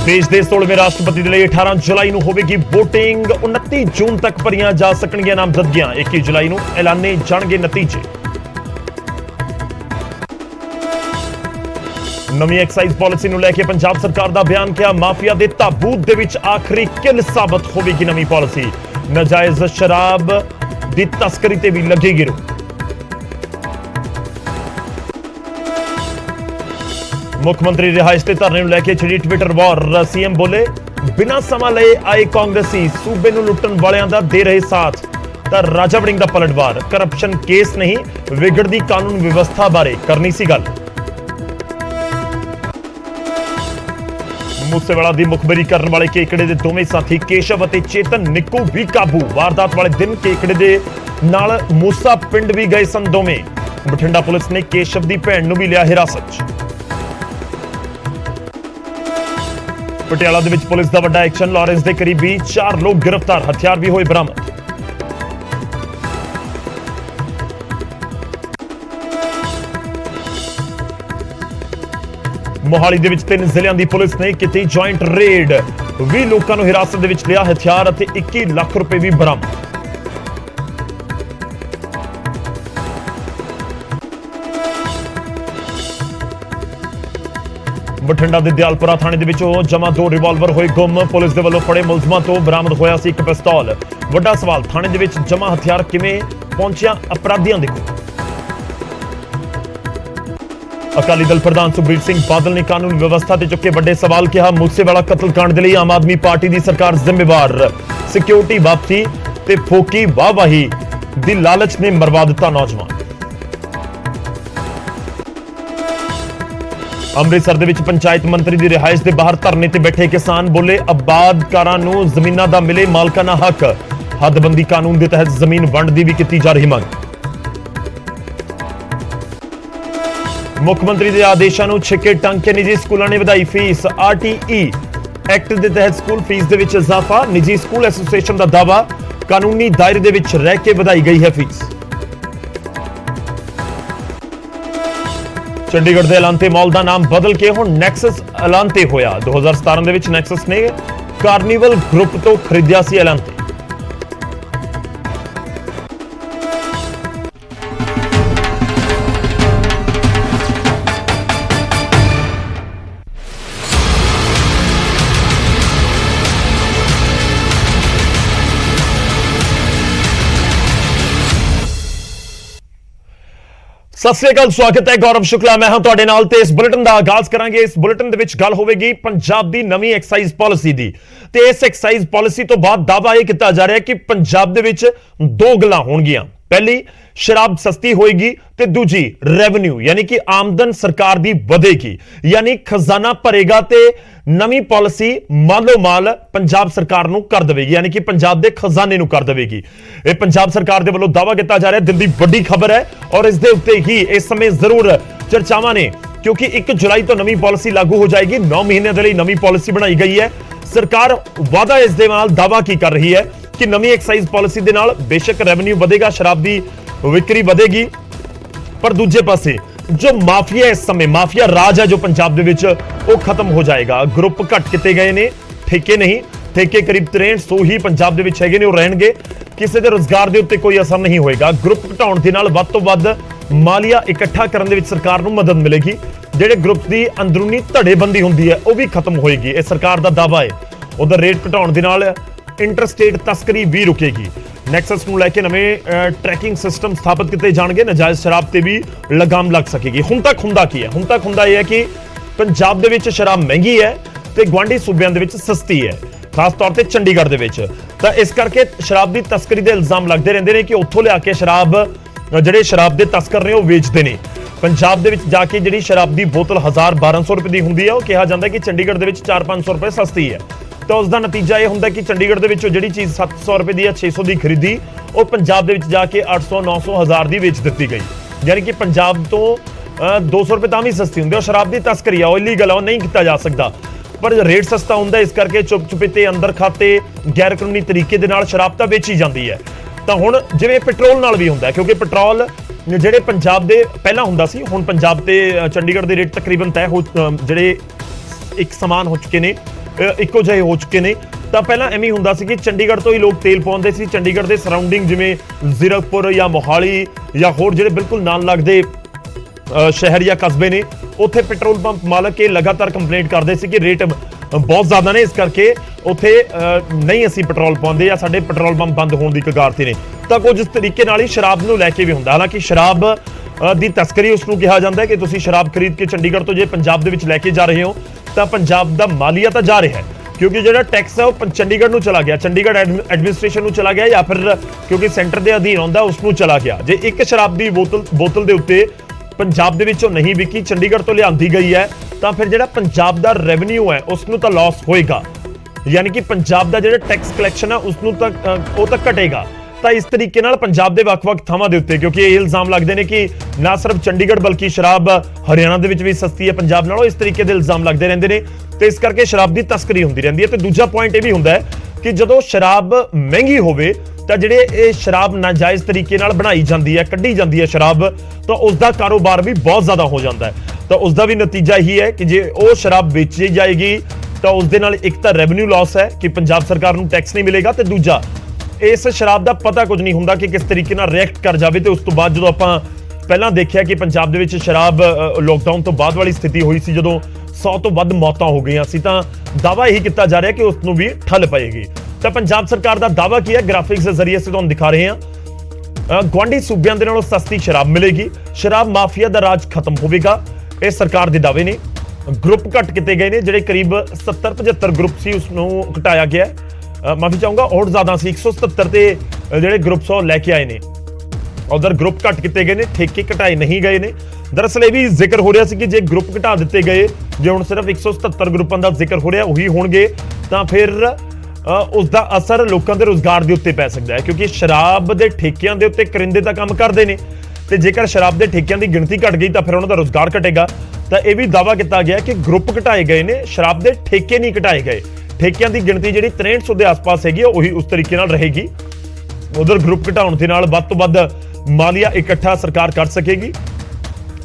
देश के 16वें राष्ट्रपति के लिए 18 जुलाई को होगी वोटिंग। 29 जून तक भरिया जा सकणगियां नामजदगियां। 21 जुलाई को ऐलाने जाणगे नतीजे। नवी एक्साइज पॉलिसी को लैके पंजाब सरकार का बयान किया माफिया के ताबूत दे विच आखिरी किल साबित होगी नवी पॉलिसी। नाजायज शराब की तस्करी ते भी लगेगी रोक। मुख्यमंत्री रिहायश के धरने लैके छिड़ी ट्विटर वॉर। सीएम बोले बिना समा ले आए कांग्रेसी सूबे नूं लुट्टण वालियां दा दे रहे साथ। तां राजा वड़िंग दा पलटवार। करप्शन केस नहीं विगड़दी कानून व्यवस्था बारे करनी सी गल। मूसेवाला दी मुखबरी करने वाले केकड़े दे दोवें साथी केशव अते चेतन निक्कू भी काबू। वारदात वाले दिन केकड़े दे नाल मूसा पिंड भी गए सन दोवें। बठिंडा पुलिस ने केशव दी भैण नूं भी लिया हिरासत च। पटियाला दे विच पुलिस दा वड्डा एक्शन। लॉरेंस दे करीबी 4 लोग गिरफ्तार। हथियार भी होए बरामद। मोहाली दे विच 3 जिलियां दी पुलिस ने कीती जॉइंट रेड। 20 लोकां नूं हिरासत दे विच लिया। हथियार अते 21 लाख रुपए भी बरामद। बठिंडा दे दयालपुरा थाने दे विचों जमा 2 रिवाल्वर होए गुम। पुलिस दे वल्लों फड़े मुलजमां तो बरामद होया सी 1 पिस्तौल। वड्डा सवाल थाने दे विच जमा हथियार किवें पहुंचिया अपराधियां दे कोल। अकाली दल प्रधान सुखबीर सिंह बादल ने कानून व्यवस्था ते चुके वड्डे सवाल किया। मूसेवाला कतलकांड दे लई आम आदमी पार्टी दी सरकार जिम्मेवार। सिक्योरिटी वापसी ते फोकी वाहवाही दी लालच ने मरवा दिता नौजवान। अमृतसर दे विच पंचायत मंत्री दी रिहायश दे बाहर धरने ते बैठे किसान बोले आबादकारां नूं जमीनां दा मिले मालकाना हक। हदबंदी कानून दे तहत जमीन वंड दी भी कीती जा रही मंग। मुख्यमंत्री दे आदेशां नूं छिके टंग के निजी स्कूलां ने वधाई फीस। आरटीई एक्ट दे तहत स्कूल फीस दे विच इजाफा। निजी स्कूल एसोसीएशन दा दावा कानूनी दायरे दे विच रह के वधाई गई है फीस। चंडीगढ़ के एलांते मॉल का नाम बदल के हुण नैक्सस एलांते होया। 2017 दे विच नैक्सस ने कार्निवल ग्रुप तो खरीदिया सी एलांते। सत श्री अकाल, स्वागत है गौरव शुक्ला मैं हूं तुहाडे नाल ते इस बुलेटिन का आगाज करांगे। इस बुलेटिन दे विच गल होवेगी पंजाब दी नवी एक्साइज पॉलिसी दी। ते इस एक्साइज पॉलिसी तो बाद दावा यह किया जा रहा है कि पंजाब दे विच 2 गल्लां होणगियां। पहली शराब सस्ती होएगी ते दूजी रेवेन्यू यानी कि आमदन सरकार दी बढ़ेगी, यानी खजाना भरेगा ते नवी पॉलिसी मालो माल पंजाब सरकार नूं कर देवेगी, यानी कि पंजाब दे खजाने नूं कर देवेगी। यह पंजाब सरकार दे वल्लों दावा किया जा रहा है। दिन दी बड़ी खबर है और इस दे उत्ते ही इस समय जरूर चर्चावां ने, क्योंकि 1 जुलाई तो नवी पॉलिसी लागू हो जाएगी। 9 महीने के लिए नवी पॉलिसी बनाई गई है। सरकार वादा इस दे नाल दावा की कर रही है कि नवी एक्साइज पॉलिसी दे नाल बेशक रेवेन्यू बढ़ेगा, शराब दी विक्री बढ़ेगी, पर दूजे पासे जो माफिया इस समय माफिया राज है जो पंजाब दे विच वो खत्म हो जाएगा। ग्रुप घट किते गए ने, ठेके नहीं। ठेके करीब 6300 ही पंजाब दे विच हैगे ने, वो रहणगे। किसी दे रोजगार दे उत्ते कोई असर नहीं होएगा। ग्रुप घटाउण दे नाल वध तों वध मालिया इकट्ठा करन दे विच सरकार नूं मदद मिलेगी। जिहड़े ग्रुप दी अंदरूनी धड़ेबंदी हुंदी है वो भी खत्म होएगी, यह सरकार दा दावा है। उधर रेट घटाउण दे नाल इंटरस्टेट तस्करी भी रुकेगी। नैक्सस नूं लैके नवें ट्रैकिंग सिस्टम स्थापित किए जाएंगे। नाजायज शराब ते भी लगाम लग सकेगी। हुण तक हुंदा की है? हुण तक हुंदा यह है कि पंजाब दे विच शराब महंगी है ते गुआंढी सूबियां दे विच सस्ती है, खास तौर पे चंडीगढ़ दे विच। तां इस करके शराब की तस्करी के इल्जाम लगते रहंदे ने कि उत्थों लिया के शराब जिहड़े शराब के तस्कर ने वो वेचते हैं। पंजाब दे विच जाके जिहड़ी शराब की बोतल 1000-1200 रुपए की हुंदी है, वो कहा जाता है कि चंडीगढ़ दे विच 400-500 रुपए सस्ती है। तो उसका नतीजा यह होंदा कि चंडीगढ़ दे विच जिहड़ी चीज़ 700 रुपए की या 600 की खरीदी, वो पंजाब दे विच जाके 800-900-1000 की वेच दी गई। यानी कि पंजाब तो 200 रुपए तां भी सस्ती हुंदी है। शराब की तस्करी है, इलीगल है, नहीं किया जा सकता, पर रेट सस्ता होंदा, इस करके चुप चुपीते अंदर खाते गैर कानूनी तरीके दे नाल शराब तां बेची जाती है। तो हुण जिवें पेट्रोल नाल भी हुंदा है, क्योंकि पेट्रोल जिहड़े पंजाब दे पहला हुंदा सी, हुण पंजाब ते चंडीगढ़ दे रेट तकरीबन तय हो जिहड़े एक समान हो चुके ने। ਇੱਕੋ ਜਿਹੇ ਹੋ ਚੁੱਕੇ ਨੇ। ਤਾਂ ਪਹਿਲਾਂ ਐਵੇਂ ਹੁੰਦਾ ਸੀ ਕਿ ਚੰਡੀਗੜ੍ਹ ਤੋਂ ਹੀ ਲੋਕ ਤੇਲ ਪਾਉਂਦੇ ਸੀ। ਚੰਡੀਗੜ੍ਹ ਦੇ ਸਰਾਊਂਡਿੰਗ ਜਿਵੇਂ ਜ਼ੀਰਕਪੁਰ ਜਾਂ ਮੋਹਾਲੀ ਜਾਂ ਹੋਰ ਜਿਹੜੇ ਬਿਲਕੁਲ ਨਾਲ ਲੱਗਦੇ ਸ਼ਹਿਰ ਜਾਂ ਕਸਬੇ ਨੇ, ਉੱਥੇ ਪੈਟਰੋਲ ਪੰਪ ਮਾਲਕ ਇਹ ਲਗਾਤਾਰ ਕੰਪਲੇਂਟ ਕਰਦੇ ਸੀ ਕਿ ਰੇਟ ਬਹੁਤ ਜ਼ਿਆਦਾ ਨੇ, ਇਸ ਕਰਕੇ ਉੱਥੇ ਨਹੀਂ ਅਸੀਂ ਪੈਟਰੋਲ ਪਾਉਂਦੇ ਜਾਂ ਸਾਡੇ ਪੈਟਰੋਲ ਪੰਪ ਬੰਦ ਹੋਣ ਦੀ ਕਗਾਰ ਤੇ ਨੇ। ਤਾਂ ਕੁਝ ਇਸ ਤਰੀਕੇ ਨਾਲ ਹੀ ਸ਼ਰਾਬ ਨੂੰ ਲੈ ਕੇ ਵੀ ਹੁੰਦਾ। ਹਾਲਾਂਕਿ ਸ਼ਰਾਬ ਦੀ ਤਸਕਰੀ ਉਸ ਨੂੰ ਕਿਹਾ ਜਾਂਦਾ ਹੈ ਕਿ ਤੁਸੀਂ ਸ਼ਰਾਬ ਖਰੀਦ ਕੇ ਚੰਡੀਗੜ੍ਹ ਤੋਂ ਜੇ ਪੰਜਾਬ ਦੇ ਵਿੱਚ ਲੈ ਕੇ ਜਾ ਰਹੇ ਹੋ ਤਾਂ ਪੰਜਾਬ ਦਾ ਮਾਲੀਆ ਤਾਂ ਜਾ ਰਿਹਾ ਹੈ, ਕਿਉਂਕਿ ਜਿਹੜਾ ਟੈਕਸ ਹੈ ਉਹ ਚੰਡੀਗੜ੍ਹ ਨੂੰ ਚਲਾ ਗਿਆ, ਚੰਡੀਗੜ੍ਹ ਐਡਮਿਨਿਸਟ੍ਰੇਸ਼ਨ ਨੂੰ ਚਲਾ ਗਿਆ, ਜਾਂ ਫਿਰ ਕਿਉਂਕਿ ਸੈਂਟਰ ਦੇ ਅਧੀਨ ਆਉਂਦਾ ਉਸ ਨੂੰ ਚਲਾ ਗਿਆ। ਜੇ ਇੱਕ ਸ਼ਰਾਬ ਦੀ ਬੋਤਲ ਦੇ ਉੱਤੇ ਪੰਜਾਬ ਦੇ ਵਿੱਚੋਂ ਨਹੀਂ ਵਿਕੀ, ਚੰਡੀਗੜ੍ਹ ਤੋਂ ਲਿਆਂਦੀ ਗਈ ਹੈ, ਤਾਂ ਫਿਰ ਜਿਹੜਾ ਪੰਜਾਬ ਦਾ ਰੈਵਨਿਊ ਹੈ ਉਸ ਨੂੰ ਤਾਂ ਲਾਸ ਹੋਏਗਾ, ਯਾਨੀ ਕਿ ਪੰਜਾਬ ਦਾ ਜਿਹੜਾ ਟੈਕਸ ਕਲੈਕਸ਼ਨ ਹੈ ਉਸ ਨੂੰ ਤਾਂ ਉਹ ਤਾਂ ਘਟੇਗਾ। ਤਾਂ ਇਸ ਤਰੀਕੇ ਨਾਲ ਪੰਜਾਬ ਦੇ ਵੱਖ-ਵੱਖ ਥਾਵਾਂ ਦੇ ਉੱਤੇ, ਕਿਉਂਕਿ ਇਹ ਇਲਜ਼ਾਮ ਲੱਗਦੇ ਨੇ ਕਿ ਨਾ ਸਿਰਫ ਚੰਡੀਗੜ੍ਹ ਬਲਕਿ ਸ਼ਰਾਬ ਹਰਿਆਣਾ ਦੇ ਵਿੱਚ ਵੀ ਸਸਤੀ ਹੈ ਪੰਜਾਬ ਨਾਲੋਂ, ਇਸ ਤਰੀਕੇ ਦੇ ਇਲਜ਼ਾਮ ਲੱਗਦੇ ਰਹਿੰਦੇ ਨੇ ਤੇ ਇਸ ਕਰਕੇ ਸ਼ਰਾਬ ਦੀ ਤਸਕਰੀ ਹੁੰਦੀ ਰਹਿੰਦੀ ਹੈ। ਤੇ ਦੂਜਾ ਪੁਆਇੰਟ ਇਹ ਵੀ ਹੁੰਦਾ ਹੈ ਕਿ ਜਦੋਂ ਸ਼ਰਾਬ ਮਹਿੰਗੀ ਹੋਵੇ ਤਾਂ ਜਿਹੜੇ ਇਹ ਸ਼ਰਾਬ ਨਾਜਾਇਜ਼ ਤਰੀਕੇ ਨਾਲ ਬਣਾਈ ਜਾਂਦੀ ਹੈ, ਕੱਢੀ ਜਾਂਦੀ ਹੈ ਸ਼ਰਾਬ, ਤਾਂ ਉਸ ਦਾ ਕਾਰੋਬਾਰ ਵੀ ਬਹੁਤ ਜ਼ਿਆਦਾ ਹੋ ਜਾਂਦਾ ਹੈ। ਤਾਂ ਉਸ ਦਾ ਵੀ ਨਤੀਜਾ ਇਹੀ ਹੈ ਕਿ ਜੇ ਉਹ ਸ਼ਰਾਬ ਵੇਚੀ ਜਾਏਗੀ ਤਾਂ ਉਸ ਦੇ ਨਾਲ ਇੱਕ ਤਾਂ ਰੈਵਨਿਊ ਲਾਸ ਹੈ ਕਿ ਪੰਜਾਬ ਸਰਕਾਰ ਨੂੰ ਟੈਕਸ ਨਹੀਂ ਮਿਲੇਗਾ, ਤੇ ਦੂਜਾ ਇਸ ਸ਼ਰਾਬ ਦਾ ਪਤਾ ਕੁਝ ਨਹੀਂ ਹੁੰਦਾ ਕਿ ਕਿਸ ਤਰੀਕੇ ਨਾਲ ਰਿਐਕਟ ਕਰ ਜਾਵੇ। ਤੇ ਉਸ ਤੋਂ ਬਾਅਦ ਜਦੋਂ ਆਪਾਂ ਪਹਿਲਾਂ ਦੇਖਿਆ ਕਿ ਪੰਜਾਬ ਦੇ ਵਿੱਚ ਸ਼ਰਾਬ ਲੋਕਡਾਊਨ ਤੋਂ ਬਾਅਦ ਵਾਲੀ ਸਥਿਤੀ ਹੋਈ ਸੀ ਜਦੋਂ 100 ਤੋਂ ਵੱਧ ਮੌਤਾਂ ਹੋ ਗਈਆਂ ਸੀ, ਤਾਂ ਦਾਅਵਾ ਇਹੀ ਕੀਤਾ ਜਾ ਰਿਹਾ ਕਿ ਉਸ ਨੂੰ ਵੀ ਠੱਲ ਪਏਗੀ। ਤਾਂ ਪੰਜਾਬ ਸਰਕਾਰ ਦਾ ਦਾਅਵਾ ਕੀ ਹੈ, ਗ੍ਰਾਫਿਕਸ ਦੇ ਜ਼ਰੀਏ ਅਸੀਂ ਤੁਹਾਨੂੰ ਦਿਖਾ ਰਹੇ ਹਾਂ। ਗੁਆਂਢੀ ਸੂਬਿਆਂ ਦੇ ਨਾਲੋਂ ਸਸਤੀ ਸ਼ਰਾਬ ਮਿਲੇਗੀ, ਸ਼ਰਾਬ ਮਾਫੀਆ ਦਾ ਰਾਜ ਖਤਮ ਹੋਵੇਗਾ, ਇਹ ਸਰਕਾਰ ਦੇ ਦਾਅਵੇ ਨੇ। ਗਰੁੱਪ ਘੱਟ ਕੀਤੇ ਗਏ ਨੇ, ਜਿਹੜੇ ਕਰੀਬ 70-75 ਗਰੁੱਪ ਸੀ ਉਸ ਨੂੰ ਘਟਾਇਆ ਗਿਆ। ਮਾਫੀ ਚਾਹੂੰਗਾ, ਹੋਰ ਜ਼ਿਆਦਾ ਸੀ, 177 ਤੇ ਜਿਹੜੇ ਗਰੁੱਪ ਉਹ ਲੈ ਕੇ ਆਏ ਨੇ। ਉਧਰ ਗਰੁੱਪ ਘੱਟ ਕੀਤੇ ਗਏ ਨੇ, ਠੇਕੇ ਘਟਾਏ ਨਹੀਂ ਗਏ ਨੇ। ਦਰਅਸਲ ਇਹ ਵੀ ਜ਼ਿਕਰ ਹੋ ਰਿਹਾ ਸੀ ਕਿ ਜੇ ਗਰੁੱਪ ਘਟਾ ਦਿੱਤੇ ਗਏ, ਜੇ ਹੁਣ ਸਿਰਫ 177 ਗਰੁੱਪਾਂ ਦਾ ਜ਼ਿਕਰ ਹੋ ਰਿਹਾ ਉਹੀ ਹੋਣਗੇ, ਤਾਂ ਫਿਰ ਉਸ ਦਾ ਅਸਰ ਲੋਕਾਂ ਦੇ ਰੁਜ਼ਗਾਰ ਦੇ ਉੱਤੇ ਪੈ ਸਕਦਾ ਹੈ, ਕਿਉਂਕਿ ਸ਼ਰਾਬ ਦੇ ਠੇਕਿਆਂ ਦੇ ਉੱਤੇ ਕਰਿੰਦੇ ਤਾਂ ਕੰਮ ਕਰਦੇ ਨੇ, ਤੇ ਜੇਕਰ ਸ਼ਰਾਬ ਦੇ ਠੇਕਿਆਂ ਦੀ ਗਿਣਤੀ ਘਟ ਗਈ ਤਾਂ ਫਿਰ ਉਹਨਾਂ ਦਾ ਰੁਜ਼ਗਾਰ ਘਟੇਗਾ। ਤਾਂ ਇਹ ਵੀ ਦਾਅਵਾ ਕੀਤਾ ਗਿਆ ਕਿ ਗਰੁੱਪ ਘਟਾਏ ਗਏ ਨੇ, ਸ਼ਰਾਬ ਦੇ ਠੇਕੇ ਨਹੀਂ ਘਟਾਏ ਗਏ। ਠੇਕਿਆਂ ਦੀ ਗਿਣਤੀ ਜਿਹੜੀ 6300 ਦੇ ਆਸ-ਪਾਸ ਹੈਗੀ ਉਹੀ ਉਸ ਤਰੀਕੇ ਨਾਲ ਰਹੇਗੀ। ਉਧਰ ਗਰੁੱਪ ਘਟਾਉਣ ਦੇ ਨਾਲ ਵੱਧ ਤੋਂ ਵੱਧ ਮਾਲੀਆ ਇਕੱਠਾ ਸਰਕਾਰ ਕਰ ਸਕੇਗੀ,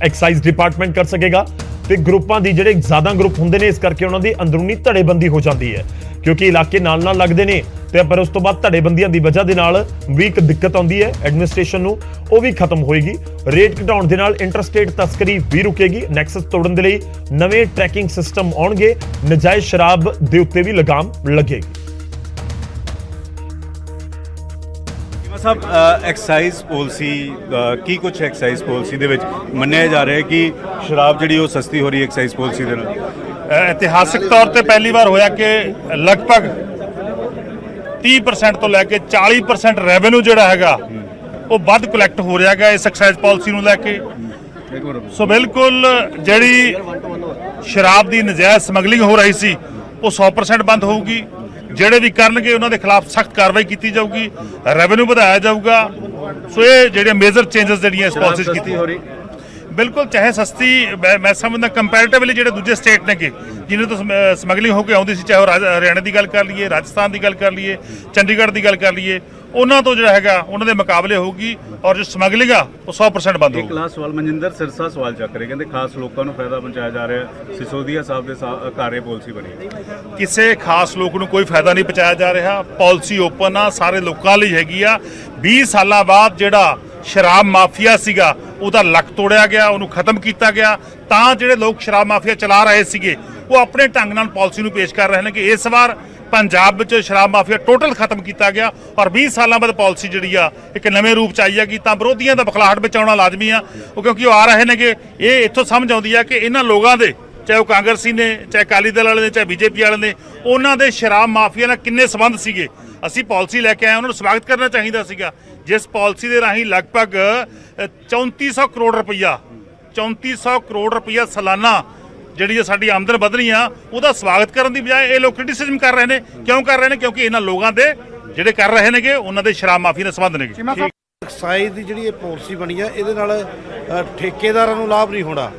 ਐਕਸਾਈਜ਼ ਡਿਪਾਰਟਮੈਂਟ ਕਰ ਸਕੇਗਾ, ਤੇ ਗਰੁੱਪਾਂ ਦੀ ਜਿਹੜੇ ਜ਼ਿਆਦਾ ਗਰੁੱਪ ਹੁੰਦੇ ਨੇ ਇਸ ਕਰਕੇ ਉਹਨਾਂ ਦੀ ਅੰਦਰੂਨੀ ਧੜੇਬੰਦੀ ਹੋ ਜਾਂਦੀ ਹੈ, ਕਿਉਂਕਿ ਇਲਾਕੇ ਨਾਲ ਲੱਗਦੇ ਨੇ। ਤੇ ਪਰ ਉਸ ਤੋਂ ਬਾਅਦ ਧੜੇਬੰਦੀਆਂ ਦੀ ਵਜ੍ਹਾ ਦੇ ਨਾਲ ਵੀ ਇੱਕ ਦਿੱਕਤ ਆਉਂਦੀ ਹੈ ਐਡਮਿਨਿਸਟ੍ਰੇਸ਼ਨ ਨੂੰ, ਉਹ ਵੀ ਖਤਮ ਹੋਏਗੀ। ਰੇਟ ਘਟਾਉਣ ਦੇ ਨਾਲ ਇੰਟਰਸਟੇਟ ਤਸਕਰੀ ਵੀ ਰੁਕੇਗੀ। ਨੈਕਸਸ ਤੋੜਨ ਦੇ ਲਈ ਨਵੇਂ ਟਰੈਕਿੰਗ ਸਿਸਟਮ ਆਉਣਗੇ, ਨਜਾਇਜ਼ ਸ਼ਰਾਬ ਦੇ ਉੱਤੇ ਵੀ ਲਗਾਮ ਲੱਗੇਗੀ। ਸਾਹਿਬ, ਐਕਸਾਈਜ਼ ਪਾਲਿਸੀ ਕੀ ਕੁਝ ਐਕਸਾਈਜ਼ ਪਾਲਿਸੀ ਦੇ ਵਿੱਚ ਮੰਨਿਆ ਜਾ ਰਿਹਾ ਹੈ ਕਿ ਸ਼ਰਾਬ ਜਿਹੜੀ ਉਹ ਸਸਤੀ ਹੋ ਰਹੀ ਹੈ ਐਕਸਾਈਜ਼ ਪਾਲਿਸੀ ਦੇ ਨਾਲ? ਇਤਿਹਾਸਕ ਤੌਰ ਤੇ ਪਹਿਲੀ ਵਾਰ ਹੋਇਆ ਕਿ ਲਗਭਗ 30% ਤੋਂ ਲੈ ਕੇ 40% ਰੈਵਨਿਊ ਜਿਹੜਾ ਹੈਗਾ ਉਹ ਵੱਧ ਕਲੈਕਟ ਹੋ ਰਿਹਾ ਹੈਗਾ ਇਸ ਐਕਸਾਈਜ਼ ਪਾਲਿਸੀ ਨੂੰ ਲੈ ਕੇ। ਸੋ ਬਿਲਕੁਲ ਜਿਹੜੀ ਸ਼ਰਾਬ ਦੀ ਨਜਾਇਜ਼ ਸਮਗਲਿੰਗ ਹੋ ਰਹੀ ਸੀ ਉਹ 100% ਬੰਦ ਹੋਊਗੀ। ਜਿਹੜੇ ਵੀ ਕਰਨਗੇ ਉਹਨਾਂ ਦੇ ਖਿਲਾਫ ਸਖਤ ਕਾਰਵਾਈ ਕੀਤੀ ਜਾਊਗੀ, ਰੈਵਨਿਊ ਵਧਾਇਆ ਜਾਊਗਾ। ਸੋ ਇਹ ਜਿਹੜੇ ਮੇਜਰ ਚੇਂਜਸ ਜਿਹੜੀਆਂ ਇਸ ਪਾਲਿਸੀ 'ਚ ਕੀਤੀ ਹੋ ਰਹੀ ਬਿਲਕੁਲ, ਚਾਹੇ ਸਸਤੀ ਮੈਂ ਸਮਝਦਾ ਕੰਪੈਰੀਟਿਵਲੀ ਜਿਹੜੇ ਦੂਜੇ ਸਟੇਟ ਨੇਗੇ ਜਿਨ੍ਹਾਂ ਤੋਂ ਸਮਗਲਿੰਗ ਹੋ ਕੇ ਆਉਂਦੀ ਸੀ, ਚਾਹੇ ਉਹ ਹਰਿਆਣਾ ਦੀ ਗੱਲ ਕਰ ਲਈਏ, ਰਾਜਸਥਾਨ ਦੀ ਗੱਲ ਕਰ ਲਈਏ, ਚੰਡੀਗੜ੍ਹ ਦੀ ਗੱਲ ਕਰ ਲਈਏ, ਉਹਨਾਂ ਤੋਂ ਜਿਹੜਾ ਹੈਗਾ ਉਹਨਾਂ ਦੇ ਮੁਕਾਬਲੇ ਹੋਊਗੀ ਔਰ ਜੋ ਸਮਗਲਿੰਗ ਆ ਉਹ 100% ਬੰਦ ਹੋਊਗੀ। ਇੱਕ ਲਾਸਟ ਸਵਾਲ, ਮਨਜਿੰਦਰ ਸਿਰਸਾ ਸਵਾਲ ਚੱਕ ਰਹੇ, ਕਹਿੰਦੇ ਖਾਸ ਲੋਕਾਂ ਨੂੰ ਫਾਇਦਾ ਪਹੁੰਚਾਇਆ ਜਾ ਰਿਹਾ, ਸਿਸੋਦੀਆ ਸਾਹਿਬ ਦੇ ਘਰ ਇਹ ਪਾਲਿਸੀ ਬਣੀ। ਕਿਸੇ ਖਾਸ ਲੋਕ ਨੂੰ ਕੋਈ ਫਾਇਦਾ ਨਹੀਂ ਪਹੁੰਚਾਇਆ ਜਾ ਰਿਹਾ, ਪਾਲਿਸੀ ਓਪਨ ਆ, ਸਾਰੇ ਲੋਕਾਂ ਲਈ ਹੈਗੀ ਆ। 20 ਸਾਲਾਂ ਬਾਅਦ ਜਿਹੜਾ ਸ਼ਰਾਬ ਮਾਫੀਆ ਸੀਗਾ ਉਹਦਾ ਲੱਕ ਤੋੜਿਆ ਗਿਆ, ਉਹਨੂੰ ਖਤਮ ਕੀਤਾ ਗਿਆ। ਤਾਂ ਜਿਹੜੇ ਲੋਕ ਸ਼ਰਾਬ ਮਾਫੀਆ ਚਲਾ ਰਹੇ ਸੀਗੇ ਉਹ ਆਪਣੇ ਢੰਗ ਨਾਲ ਪਾਲਿਸੀ ਨੂੰ ਪੇਸ਼ ਕਰ ਰਹੇ ਨੇ ਕਿ ਇਸ ਵਾਰ ਪੰਜਾਬ ਵਿੱਚ ਸ਼ਰਾਬ ਮਾਫੀਆ ਟੋਟਲ ਖਤਮ ਕੀਤਾ ਗਿਆ ਔਰ 20 ਸਾਲਾਂ ਬਾਅਦ ਪਾਲਿਸੀ ਜਿਹੜੀ ਆ ਇੱਕ ਨਵੇਂ ਰੂਪ ਚ ਆਈ ਹੈਗੀ। ਤਾਂ ਵਿਰੋਧੀਆਂ ਦਾ ਬਖਲਾਹਟ ਵਿੱਚ ਆਉਣਾ ਲਾਜ਼ਮੀ ਆ, ਕਿਉਂਕਿ ਉਹ ਆ ਰਹੇ ਨੇਗੇ। ਇਹ ਇੱਥੋਂ ਸਮਝ ਆਉਂਦੀ ਆ ਕਿ ਇਹਨਾਂ ਲੋਕਾਂ ਦੇ, ਚਾਹੇ ਉਹ ਕਾਂਗਰਸੀ ਨੇ, ਚਾਹੇ ਅਕਾਲੀ ਦਲ ਵਾਲੇ ਨੇ, ਚਾਹੇ ਬੀਜੇਪੀ ਵਾਲੇ ਨੇ, ਉਹਨਾਂ ਦੇ ਸ਼ਰਾਬ ਮਾਫੀਆ ਨਾਲ ਕਿੰਨੇ ਸੰਬੰਧ ਸੀਗੇ। ਅਸੀਂ ਪਾਲਿਸੀ ਲੈ ਕੇ ਆਏ, ਉਹਨਾਂ ਨੂੰ ਸਵਾਗਤ ਕਰਨਾ ਚਾਹੀਦਾ ਸੀਗਾ। ਜਿਸ ਪਾਲਿਸੀ ਦੇ ਰਾਹੀਂ ਲਗਭਗ 3400 ਕਰੋੜ ਰੁਪਈਆ 3400 ਕਰੋੜ ਰੁਪਈਆ ਸਾਲਾਨਾ ਜਿਹੜੀ ਸਾਡੀ ਆਮਦਨ ਵਧਣੀ ਆ, ਉਹਦਾ ਸਵਾਗਤ ਕਰਨ ਦੀ ਬਜਾਏ ਇਹ ਲੋਕ ਕ੍ਰਿਟਿਸਿਜ਼ਮ ਕਰ ਰਹੇ ਨੇ। ਕਿਉਂ ਕਰ ਰਹੇ ਨੇ? ਕਿਉਂਕਿ ਇਹਨਾਂ ਲੋਕਾਂ ਦੇ ਜਿਹੜੇ ਕਰ ਰਹੇ ਨੇਗੇ ਉਹਨਾਂ ਦੇ ਸ਼ਰਾਬ ਮਾਫੀ ਨਾਲ ਸੰਬੰਧ ਨੇਗੇ। ਐਕਸਾਈਜ਼ ਦੀ ਜਿਹੜੀ ਇਹ ਪਾਲਿਸੀ ਬਣੀ ਆ, ਇਹਦੇ ਨਾਲ ਠੇਕੇਦਾਰਾਂ ਨੂੰ ਲਾਭ ਨਹੀਂ ਹੋਣਾ,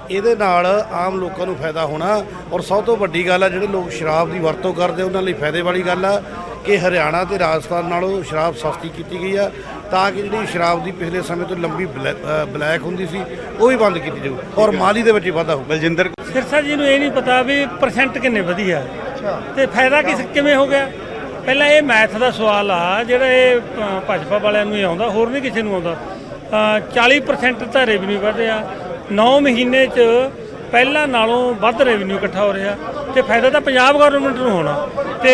ਇਹਦੇ ਨਾਲ ਆਮ ਲੋਕਾਂ ਨੂੰ ਫਾਇਦਾ ਹੋਣਾ। ਔਰ ਸਭ ਤੋਂ ਵੱਡੀ ਗੱਲ ਆ, ਜਿਹੜੇ ਲੋਕ ਸ਼ਰਾਬ ਦੀ ਵਰਤੋਂ ਕਰਦੇ ਉਹਨਾਂ ਲਈ ਫਾਇਦੇ ਵਾਲੀ ਗੱਲ ਆ ਕਿ ਹਰਿਆਣਾ ਤੇ ਰਾਜਸਥਾਨ ਨਾਲੋਂ ਸ਼ਰਾਬ ਸਸਤੀ ਕੀਤੀ ਗਈ ਆ, ਤਾਂ ਕਿ ਜਿਹੜੀ ਸ਼ਰਾਬ ਦੀ ਪਿਛਲੇ ਸਮੇਂ ਤੋਂ ਲੰਬੀ ਬਲੈਕ ਹੁੰਦੀ ਸੀ ਉਹ ਵੀ ਬੰਦ ਕੀਤੀ ਜਾਊ ਔਰ ਮਾਲੀ ਦੇ ਵਿੱਚ ਹੀ ਵਾਧਾ ਹੋਊ। ਬਲਜਿੰਦਰ ਸਿਰਸਾ ਜੀ ਨੂੰ ਇਹ ਨਹੀਂ ਪਤਾ ਵੀ ਪਰਸੈਂਟ ਕਿੰਨੇ ਵਧੀਆ। ਤੇ ਫਾਇਦਾ ਕਿਵੇਂ ਹੋ ਗਿਆ? ਪਹਿਲਾਂ ਇਹ ਮੈਥ ਦਾ ਸਵਾਲ ਆ ਜਿਹੜਾ ਇਹ ਭਾਜਪਾ ਵਾਲਿਆਂ ਨੂੰ ਹੀ ਆਉਂਦਾ, ਹੋਰ ਨਹੀਂ ਕਿਸੇ ਨੂੰ ਆਉਂਦਾ। 40% ਤਾਂ ਰੈਵਨਿਊ ਵਧਿਆ 9 ਮਹੀਨੇ 'ਚ, ਪਹਿਲਾਂ ਨਾਲੋਂ ਵੱਧ ਰੈਵਨਿਊ ਇਕੱਠਾ ਹੋ ਰਿਹਾ ਤੇ ਫਾਇਦਾ ਤਾਂ ਪੰਜਾਬ ਗਵਰਨਮੈਂਟ ਨੂੰ ਹੋਣਾ। ਤੇ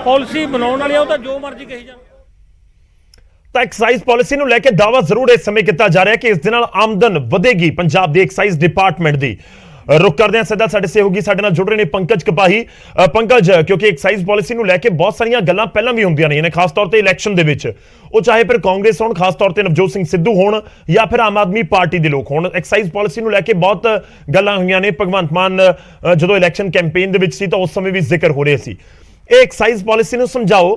ਪਾਲਿਸੀ ਬਣਾਉਣ ਵਾਲੇ ਉਹ ਤਾਂ ਜੋ ਮਰਜ਼ੀ ਕਹੀ ਜਾਣ। ਤਾਂ ਐਕਸਾਈਜ਼ ਪਾਲਿਸੀ ਨੂੰ ਲੈ ਕੇ ਦਾਅਵਾ ਜ਼ਰੂਰ ਇਸ ਸਮੇਂ ਕੀਤਾ ਜਾ ਰਿਹਾ ਕਿ ਇਸ ਦੇ ਨਾਲ ਆਮਦਨ ਵਧੇਗੀ ਪੰਜਾਬ ਦੇ ਐਕਸਾਈਜ਼ ਡਿਪਾਰਟਮੈਂਟ ਦੀ। रुक करते हैं सिद्धा साडे सहयोगी साडे नाल जुड़ रहे ने पंकज कपाही। पंकज, क्योंकि एक्साइज पॉलिसी नूं लैके बहुत सारियां गल्लां पहलां भी होंदियां ने, खास तौर ते इलैक्शन दे विच, ਉਹ ਚਾਹੇ ਫਿਰ ਕਾਂਗਰਸ ਹੋਣ, ਖਾਸ ਤੌਰ ਤੇ ਨਵਜੋਤ ਸਿੰਘ ਸਿੱਧੂ ਹੋਣ ਜਾਂ ਫਿਰ ਆਮ ਆਦਮੀ ਪਾਰਟੀ ਦੇ ਲੋਕ ਹੋਣ, ਐਕਸਾਈਜ਼ ਪਾਲਿਸੀ ਨੂੰ ਲੈ ਕੇ ਬਹੁਤ ਗੱਲਾਂ ਹੋਈਆਂ ਨੇ। ਭਗਵੰਤ ਮਾਨ ਜਦੋਂ ਇਲੈਕਸ਼ਨ ਕੈਂਪੇਨ ਦੇ ਵਿੱਚ ਸੀ ਤਾਂ ਉਸ ਸਮੇਂ ਵੀ ਜ਼ਿਕਰ ਹੋ ਰਿਹਾ ਸੀ। ਇਹ ਐਕਸਾਈਜ਼ ਪਾਲਿਸੀ ਨੂੰ ਸਮਝਾਓ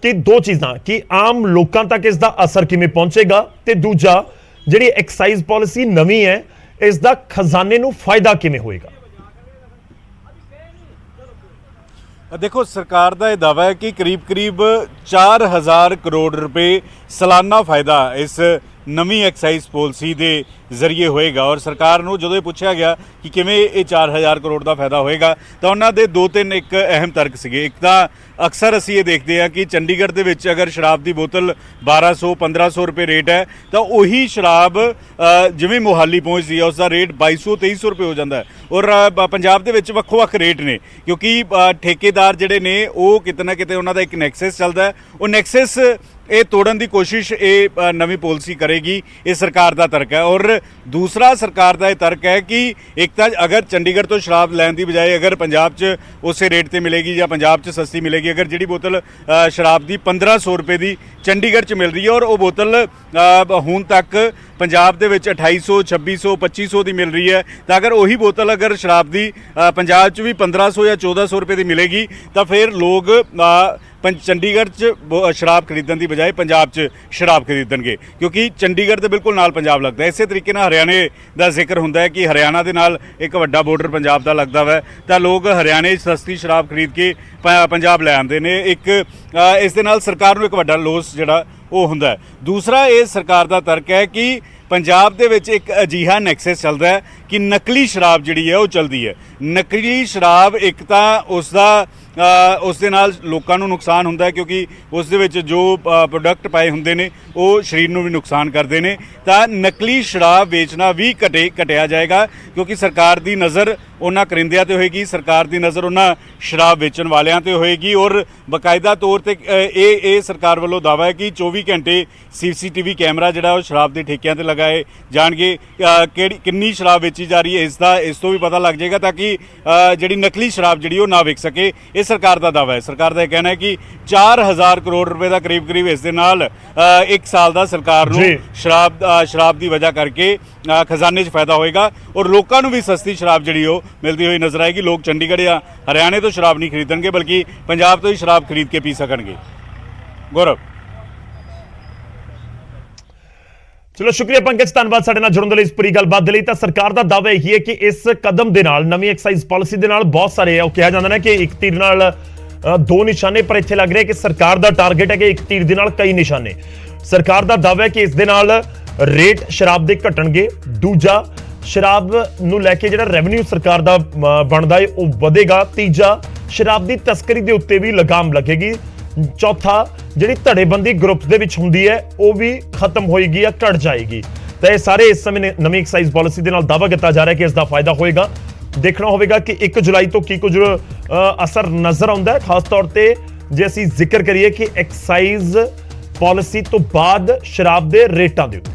ਕਿ ਦੋ ਚੀਜ਼ਾਂ, ਕਿ ਆਮ ਲੋਕਾਂ ਤੱਕ ਇਸ ਦਾ ਅਸਰ ਕਿਵੇਂ ਪਹੁੰਚੇਗਾ ਤੇ ਦੂਜਾ ਜਿਹੜੀ ਐਕਸਾਈਜ਼ ਪਾਲਿਸੀ ਨਵੀਂ ਹੈ ਇਸ ਦਾ ਖਜ਼ਾਨੇ ਨੂੰ ਫਾਇਦਾ ਕਿਵੇਂ ਹੋਏਗਾ। देखो, सरकार का यह दावा है कि करीब 4000 करोड़ रुपए सालाना फायदा इस नवी एक्साइज पॉलिसी के जरिए होएगा। और सरकार को जो पूछा गया कि किमें ये 4000 करोड़ का फायदा होएगा तो उन्होंने 2-3 एक अहम तर्क से। एक तो अक्सर असी ये देखते हैं कि चंडीगढ़ के विच अगर शराब की बोतल 1200-1500 रुपए रेट है तो उही शराब जिमें मोहाली पहुँचती है उसका रेट 2200-2300 रुपए हो जाता है। और पंजाब के विच ਵੱਖ-ਵੱਖ रेट ने, क्योंकि ठेकेदार जिहड़े ने वो किते ना किते उन्हां दा एक नैक्सस चलता है। वो नैक्सस ये तोड़न की कोशिश ये नवी पॉलिसी करेगी, ये सरकार का तर्क है। और दूसरा सरकार का यह तर्क है कि एक तो अगर चंडीगढ़ तो शराब लैन की बजाय अगर पंजाब च उस रेट पर मिलेगी या पंजाब च सस्ती मिलेगी, अगर जिहड़ी बोतल शराब की 1500 रुपए की चंडीगढ़ च मिल रही है और वो बोतल हुण तक पंजाब दे विच 2800, 2600, 2500 की मिल रही है, तो अगर वही बोतल अगर शराब की पंजाब च भी 1500 या 1400 रुपए की मिलेगी तो फिर लोग चंडीगढ़ च शराब खरीदने की बजाय पंजाब च शराब खरीदणगे, क्योंकि चंडीगढ़ तो बिल्कुल नाल पंजाब लगता है। इस तरीके नाल हरियाणे का जिक्र होंदा है कि हरियाणा के नाल एक वड्डा बॉर्डर पंजाब का लगता है, तो लोग हरियाणे सस्ती शराब खरीद के पंजाब लै आंदे ने। एक इस दे नाल सरकार नूं एक वड्डा लॉस जिहड़ा वो हुंदा है। दूसरा ये सरकार का तर्क है कि पंजाब दे विच एक अजिहा नैक्सस चलता है कि नकली शराब जिहड़ी है वो चलती है। नकली शराब एक तो उस दे नाल लोकां नूं नुकसान हुंदा है, क्योंकि उस दे विच जो प्रोडक्ट पाए हुंदे ने वो शरीर नूं भी नुकसान करते हैं। तो नकली शराब बेचना भी घटिया जाएगा, क्योंकि सरकार की नज़र उन्हां करिंदियां ते होएगी, सरकार की नज़र उन्हां शराब बेचण वालियां ते होएगी। और बाकायदा तौर पर ये सरकार वालों दावा है कि 24 घंटे CCTV कैमरा जिहड़ा शराब के ठेकिਆਂ ते लगाए जाणगे, किन्नी शराब बेची जा रही है इस तो भी पता लग जाएगा, ताकि जिहड़ी नकली शराब जिहड़ी वो ना विक सके। ये सरकार का दावा है। सरकार का यह कहना है कि 4000 करोड़ रुपए का करीब इस दे नाल एक साल का सरकार नूं शराब की वजह करके खजाने 'च फायदा होएगा और लोगों को भी सस्ती शराब जिहड़ी वो मिलती हुई नजर आएगी। लोग चंडीगढ़ या हरियाणे तो शराब नहीं खरीदणगे, बल्कि पंजाब तो ही शराब खरीद के पी सकणगे। गौरव, चलो शुक्रिया पंकज, धन्यवाद साडे नाल जुड़न दे लई, इस पूरी गलबात दे लई। तां सरकार दा दावा यही है कि इस कदम दे नाल नवीं एक्साइज पॉलिसी दे नाल बहुत सारे वो कहा जांदा है कि एक तीर नाल दो निशाने, पर इत्थे लग रहा है कि सरकार दा टारगेट है कि एक तीर दे नाल कई निशाने। सरकार दा दावा है कि इस दे नाल रेट शराब दे घटणगे, दूजा शराब नूं लैके जिहड़ा रेवन्यू सरकार दा बनदा है वो वधेगा, तीजा शराब दी तस्करी दे उत्ते भी लगाम लगेगी, चौथा जिहड़ी धड़ेबंदी ग्रुप्स दे विच हुंदी है वो भी खत्म होएगी या घट जाएगी। तो ये सारे इस समय नवीं एक्साइज पॉलिसी दे नाल दावा किया जा रहा है कि इसका फायदा होएगा। देखना होगा कि 1 जुलाई तो की कुछ असर नजर आता है, खास तौर पर जे असीं जिक्र करिए कि एक्साइज पॉलिसी तो बाद शराब के रेटां दे उत्ते।